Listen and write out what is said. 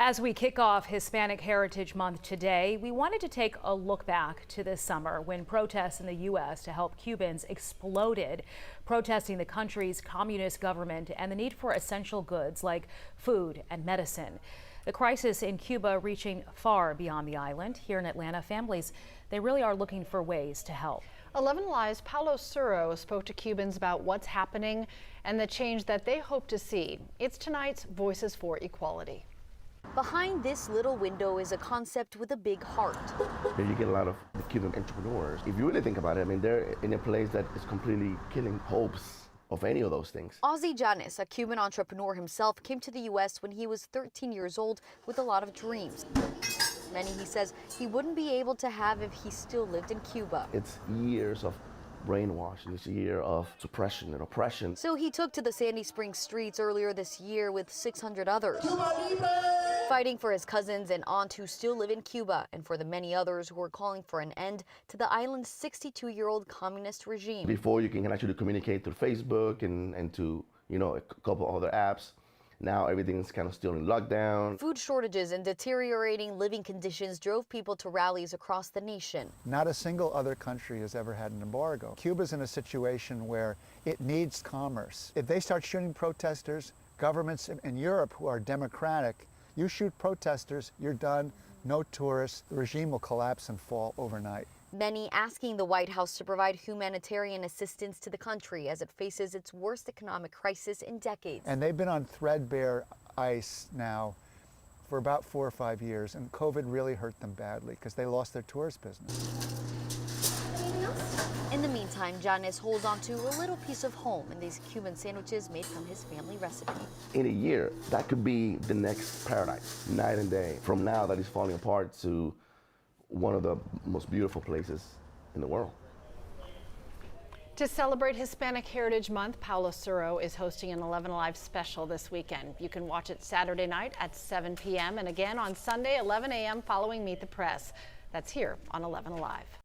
As we kick off Hispanic Heritage Month today, we wanted to take a look back to this summer when protests in the U.S. to help Cubans exploded, protesting the country's communist government and the need for essential goods like food and medicine. The crisis in Cuba reaching far beyond the island. Here in Atlanta, families, they really are looking for ways to help. 11 Alive's Paulo Suro spoke to Cubans about what's happening and the change that they hope to see. It's tonight's Voices for Equality. Behind this little window is a concept with a big heart. Here you get a lot of the Cuban entrepreneurs. If you really think about it, I mean, they're in a place that is completely killing hopes of any of those things. Ozzy Janis, a Cuban entrepreneur himself, came to the U.S. when he was 13 years old with a lot of dreams. Many, he says, he wouldn't be able to have if he still lived in Cuba. It's years of brainwashing, it's a year of suppression and oppression. So he took to the Sandy Springs streets earlier this year with 600 others, fighting for his cousins and aunt who still live in Cuba, and for the many others who are calling for an end to the island's 62-year-old communist regime. Before you can actually communicate through Facebook and to, a couple other apps. Now everything's kind of still in lockdown. Food shortages and deteriorating living conditions drove people to rallies across the nation. Not a single other country has ever had an embargo. Cuba's in a situation where it needs commerce. If they start shooting protesters, governments in Europe who are democratic, you shoot protesters, you're done, no tourists, the regime will collapse and fall overnight. Many asking the White House to provide humanitarian assistance to the country as it faces its worst economic crisis in decades. And they've been on threadbare ice now for about 4 or 5 years, and COVID really hurt them badly because they lost their tourist business. In the meantime, Janis holds on to a little piece of home in these Cuban sandwiches made from his family recipe. In a year, that could be the next paradise, night and day. From now that is falling apart to one of the most beautiful places in the world. To celebrate Hispanic Heritage Month, Paulo Suro is hosting an 11 Alive special this weekend. You can watch it Saturday night at 7 p.m. and again on Sunday, 11 a.m. following Meet the Press. That's here on 11 Alive.